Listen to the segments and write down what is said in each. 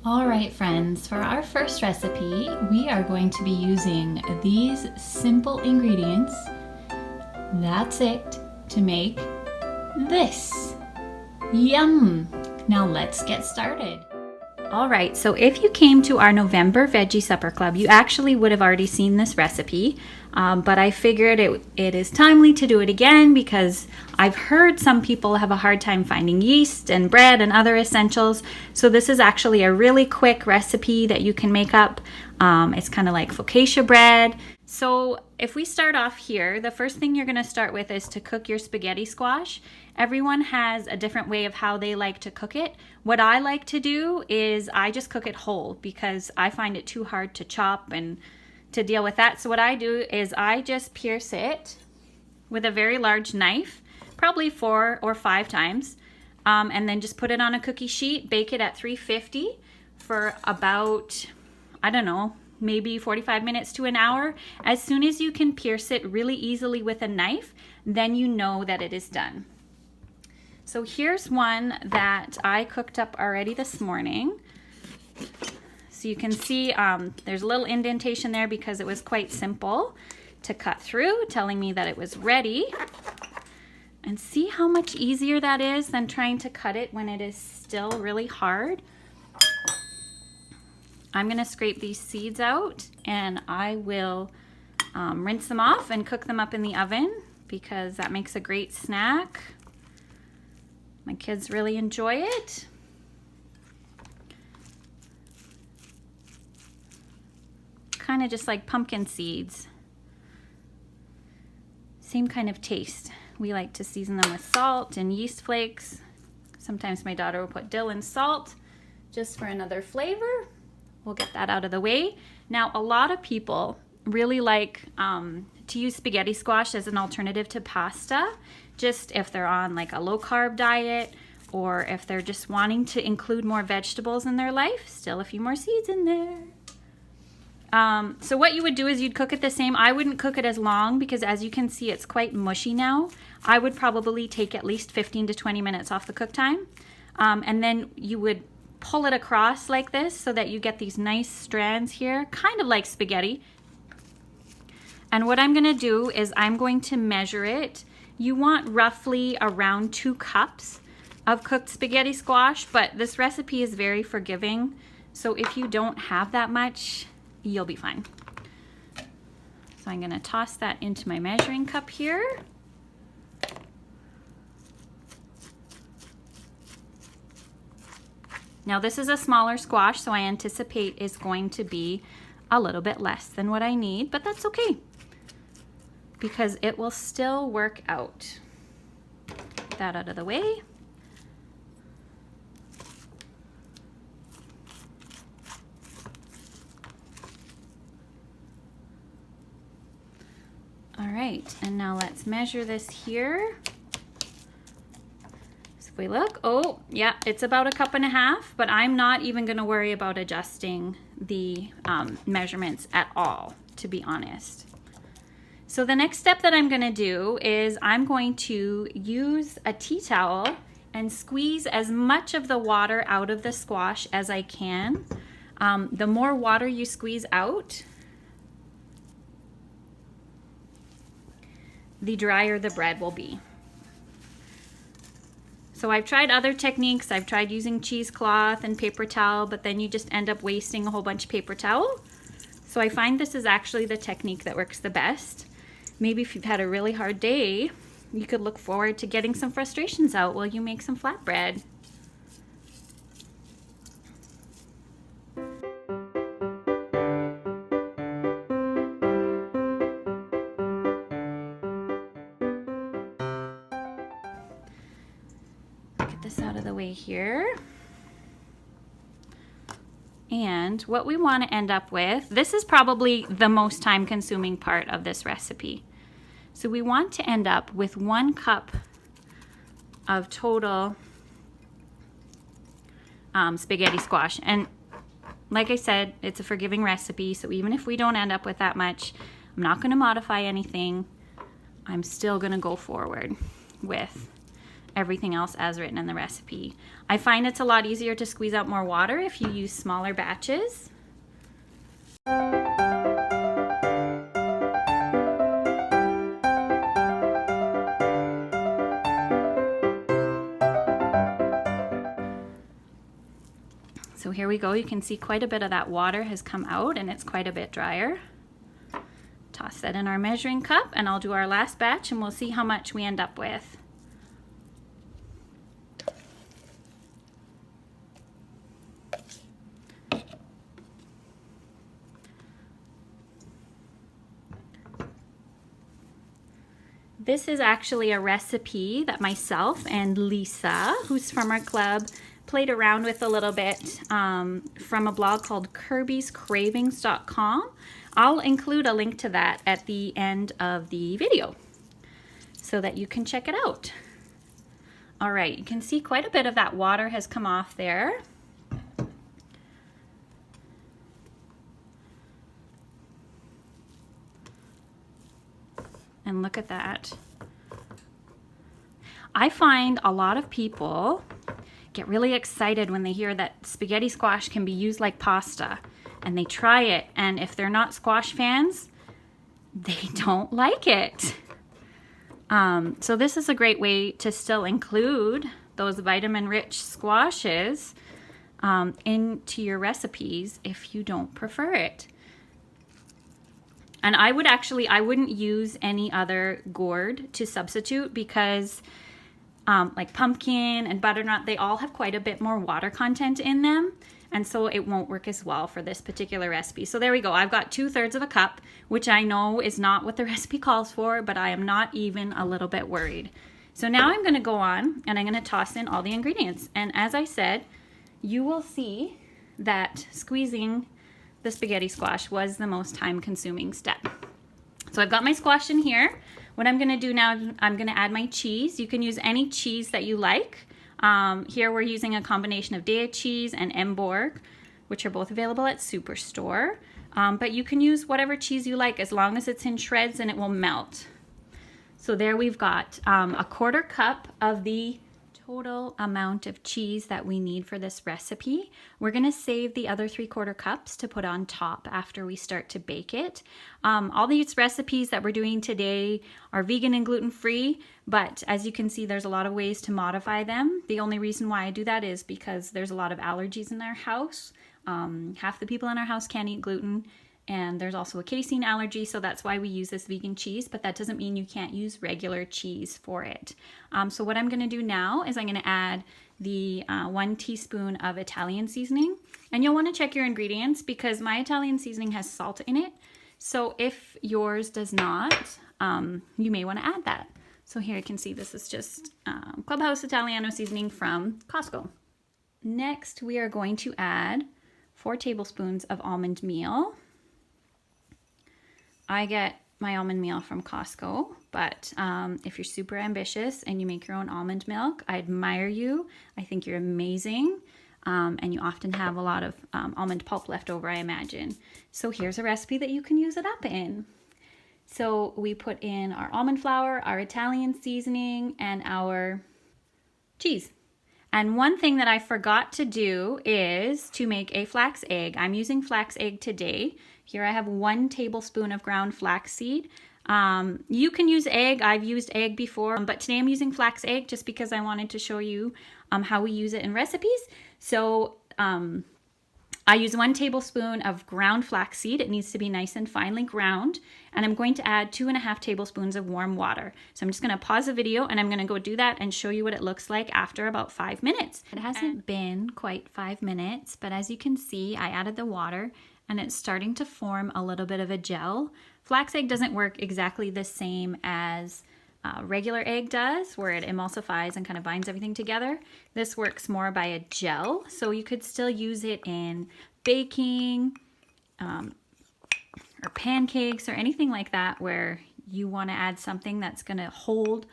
All right, friends, for our first recipe, we are going to be using these simple ingredients. That's it, to make this. Yum! Now let's get started. All right, so if you came to our November Veggie Supper Club, you actually would have already seen this recipe, but I figured it is timely to do it again because I've heard some people have a hard time finding yeast and bread and other essentials. So this is actually a really quick recipe that you can make up. It's kind of like focaccia bread. So if we start off here, the first thing you're going to start with is to cook your spaghetti squash. Everyone has a different way of how they like to cook it. What I like to do is I just cook it whole because I find it too hard to chop and to deal with that. So what I do is I just pierce it with a very large knife, probably 4 or 5 times, and then just put it on a cookie sheet, bake it at 350 for about, I don't know, maybe 45 minutes to an hour. As soon as you can pierce it really easily with a knife, then you know that it is done. So here's one that I cooked up already this morning. So you can see there's a little indentation there because it was quite simple to cut through, telling me that it was ready. And see how much easier that is than trying to cut it when it is still really hard. I'm going to scrape these seeds out and I will rinse them off and cook them up in the oven because that makes a great snack. My kids really enjoy it. Kind of just like pumpkin seeds. Same kind of taste. We like to season them with salt and yeast flakes. Sometimes my daughter will put dill and salt just for another flavor. We'll get that out of the way. Now, a lot of people really like to use spaghetti squash as an alternative to pasta, just if they're on like a low-carb diet or if they're just wanting to include more vegetables in their life. Still a few more seeds in there. So what you would do is you'd cook it the same. I wouldn't cook it as long because as you can see, it's quite mushy now. I would probably take at least 15 to 20 minutes off the cook time. And then you would pull it across like this so that you get these nice strands here, kind of like spaghetti. And what I'm going to do is I'm going to measure it. You want roughly around 2 cups of cooked spaghetti squash, but this recipe is very forgiving. So if you don't have that much, you'll be fine. So I'm going to toss that into my measuring cup here. Now this is a smaller squash, so I anticipate is going to be a little bit less than what I need, but that's okay because it will still work out. Get that out of the way. All right, and now let's measure this here. If we look, oh yeah, it's about 1.5 cups, but I'm not even going to worry about adjusting the measurements at all, to be honest. So the next step that I'm going to do is I'm going to use a tea towel and squeeze as much of the water out of the squash as I can. The more water you squeeze out, the drier the bread will be. So I've tried other techniques. I've tried using cheesecloth and paper towel, but then you just end up wasting a whole bunch of paper towel. So I find this is actually the technique that works the best. Maybe if you've had a really hard day, you could look forward to getting some frustrations out while you make some flatbread. This out of the way here. And what we want to end up with, this is probably the most time consuming part of this recipe. So we want to end up with 1 cup of total spaghetti squash. And like I said, it's a forgiving recipe, so even if we don't end up with that much, I'm not going to modify anything. I'm still going to go forward with everything else as written in the recipe. I find it's a lot easier to squeeze out more water if you use smaller batches. So here we go. You can see quite a bit of that water has come out and it's quite a bit drier. Toss that in our measuring cup and I'll do our last batch and we'll see how much we end up with. This is actually a recipe that myself and Lisa, who's from our club, played around with a little bit from a blog called kirbyscravings.com. I'll include a link to that at the end of the video so that you can check it out. All right, you can see quite a bit of that water has come off there. And look at that. I find a lot of people get really excited when they hear that spaghetti squash can be used like pasta, and they try it, and if they're not squash fans, they don't like it. So this is a great way to still include those vitamin-rich squashes into your recipes if you don't prefer it. And I wouldn't use any other gourd to substitute because like pumpkin and butternut, they all have quite a bit more water content in them. And so it won't work as well for this particular recipe. So there we go. I've got 2/3 of a cup, which I know is not what the recipe calls for, but I am not even a little bit worried. So now I'm going to go on and I'm going to toss in all the ingredients. And as I said, you will see that squeezing the spaghetti squash was the most time-consuming step. So I've got my squash in here. What I'm going to do now, I'm going to add my cheese. You can use any cheese that you like. Here we're using a combination of Daiya cheese and Emborg, which are both available at Superstore. But you can use whatever cheese you like as long as it's in shreds and it will melt. So there we've got a 1/4 cup of the total amount of cheese that we need for this recipe. We're going to save the other 3/4 cups to put on top after we start to bake it. All these recipes that we're doing today are vegan and gluten-free, but as you can see, there's a lot of ways to modify them. The only reason why I do that is because there's a lot of allergies in our house. Half the people in our house can't eat gluten, and there's also a casein allergy, so that's why we use this vegan cheese, but that doesn't mean you can't use regular cheese for it. So what I'm going to do now is I'm going to add the 1 teaspoon of Italian seasoning, and you'll want to check your ingredients because my Italian seasoning has salt in it. So if yours does not, you may want to add that. So here you can see this is just Clubhouse Italiano seasoning from Costco. Next, we are going to add 4 tablespoons of almond meal. I get my almond meal from Costco, but if you're super ambitious and you make your own almond milk, I admire you. I think you're amazing, and you often have a lot of almond pulp left over, I imagine. So here's a recipe that you can use it up in. So we put in our almond flour, our Italian seasoning, and our cheese. And one thing that I forgot to do is to make a flax egg. I'm using flax egg today. Here I have 1 tablespoon of ground flaxseed. You can use egg. I've used egg before, but today I'm using flax egg just because I wanted to show you how we use it in recipes. So I use 1 tablespoon of ground flaxseed. It needs to be nice and finely ground. And I'm going to add 2.5 tablespoons of warm water. So I'm just going to pause the video and I'm going to go do that and show you what it looks like after about 5 minutes. It hasn't been quite 5 minutes, but as you can see, I added the water and it's starting to form a little bit of a gel. Flax egg doesn't work exactly the same as regular egg does, where it emulsifies and kind of binds everything together. This works more by a gel, so you could still use it in baking or pancakes or anything like that where you want to add something that's going to hold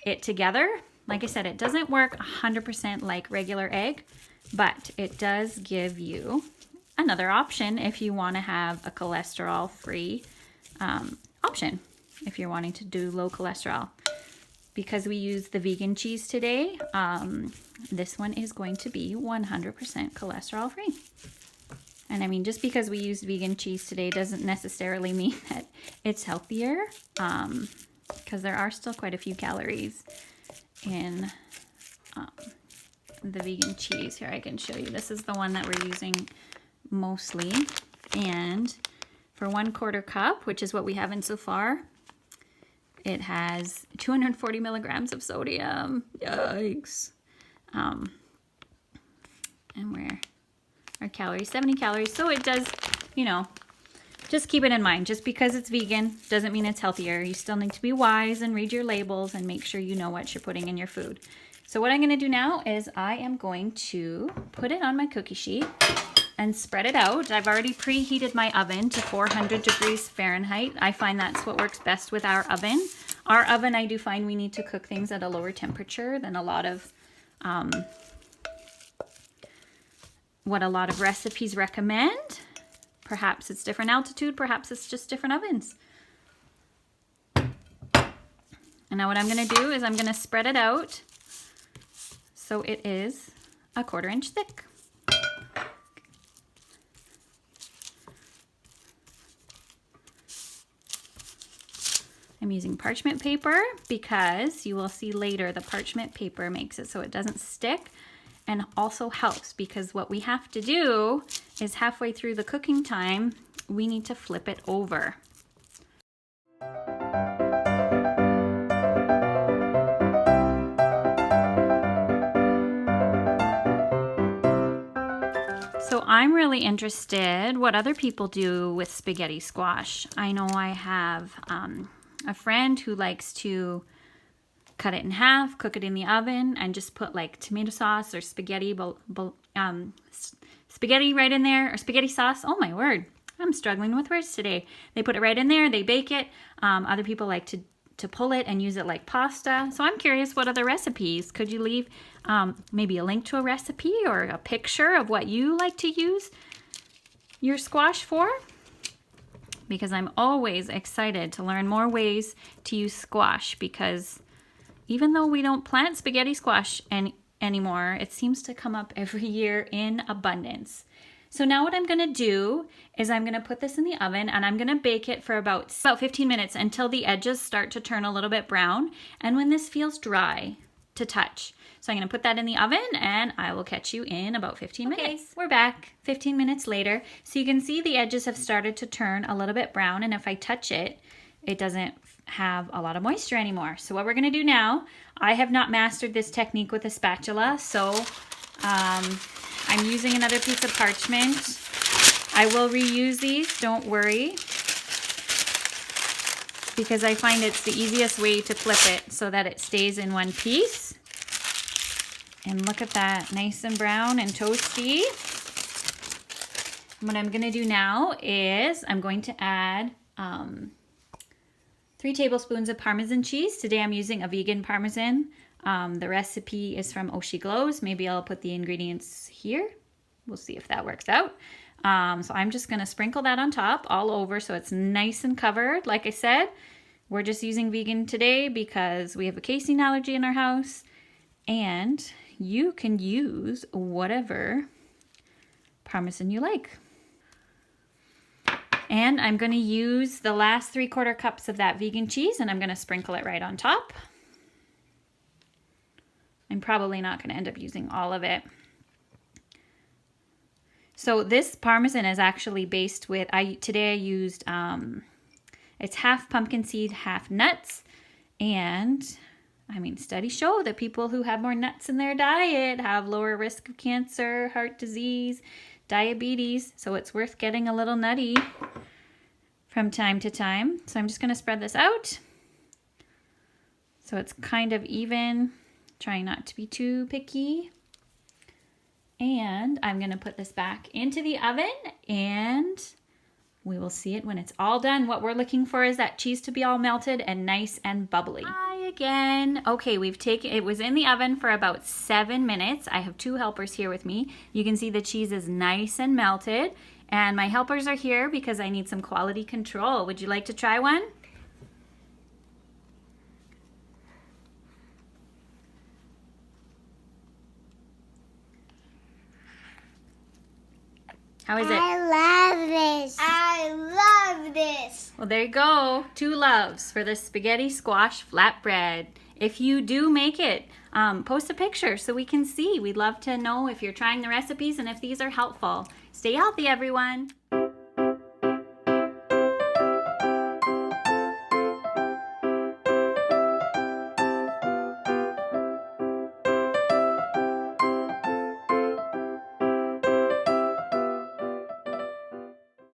it together. Like I said, it doesn't work 100% like regular egg, but it does give you another option if you want to have a cholesterol-free option, if you're wanting to do low cholesterol. because we use the vegan cheese today, this one is going to be 100% cholesterol free. And I mean, just because we use vegan cheese today doesn't necessarily mean that it's healthier, because there are still quite a few calories in the vegan cheese. Here, I can show you. This is the one that we're using mostly. And for 1/4 cup, which is what we have in so far, it has 240 milligrams of sodium. Yikes. And our calories, 70 calories. So it does, you know, just keep it in mind. Just because it's vegan doesn't mean it's healthier. You still need to be wise and read your labels and make sure you know what you're putting in your food. So what I'm going to do now is I am going to put it on my cookie sheet and spread it out. I've already preheated my oven to 400 degrees Fahrenheit. I find that's what works best with our oven. Our oven, I do find we need to cook things at a lower temperature than a lot of what a lot of recipes recommend. Perhaps it's different altitude, perhaps it's just different ovens. And now what I'm going to do is I'm going to spread it out so it is 1/4 inch thick. I'm using parchment paper because you will see later the parchment paper makes it so it doesn't stick, and also helps because what we have to do is halfway through the cooking time, we need to flip it over. So I'm really interested what other people do with spaghetti squash. I know I have a friend who likes to cut it in half, cook it in the oven, and just put like tomato sauce or spaghetti right in there, or spaghetti sauce. Oh my word, I'm struggling with words today. They put it right in there, they bake it. Other people like to pull it and use it like pasta. So I'm curious what other recipes. Could you leave maybe a link to a recipe or a picture of what you like to use your squash for? Because I'm always excited to learn more ways to use squash, because even though we don't plant spaghetti squash anymore, it seems to come up every year in abundance. So now what I'm going to do is I'm going to put this in the oven and I'm going to bake it for about 15 minutes until the edges start to turn a little bit brown and when this feels dry to touch. So I'm going to put that in the oven and I will catch you in about 15 minutes. We're back 15 minutes later. So you can see the edges have started to turn a little bit brown, and if I touch it, it doesn't have a lot of moisture anymore. So what we're going to do now, I have not mastered this technique with a spatula, so I'm using another piece of parchment. I will reuse these, don't worry, because I find it's the easiest way to flip it so that it stays in one piece. And look at that, nice and brown and toasty. What I'm gonna do now is I'm going to add 3 tablespoons of Parmesan cheese. Today I'm using a vegan Parmesan. The recipe is from Oshi Glows. Maybe I'll put the ingredients here. We'll see if that works out. So I'm just gonna sprinkle that on top all over so it's nice and covered. Like I said, we're just using vegan today because we have a casein allergy in our house, and you can use whatever Parmesan you like. And I'm going to use the last 3/4 cups of that vegan cheese, and I'm going to sprinkle it right on top. I'm probably not going to end up using all of it. So this Parmesan is actually based with, today I used, it's half pumpkin seed, half nuts. And I mean, studies show that people who have more nuts in their diet have lower risk of cancer, heart disease, diabetes. So it's worth getting a little nutty from time to time. So I'm just going to spread this out so it's kind of even, trying not to be too picky. And I'm going to put this back into the oven and we will see it when it's all done. What we're looking for is that cheese to be all melted and nice and bubbly. Hi again. Okay, it was in the oven for about 7 minutes. I have 2 helpers here with me. You can see the cheese is nice and melted, and my helpers are here because I need some quality control. Would you like to try one? How is it? I love this. I love this. Well, there you go. 2 loves for the spaghetti squash flatbread. If you do make it, post a picture so we can see. We'd love to know if you're trying the recipes and if these are helpful. Stay healthy, everyone.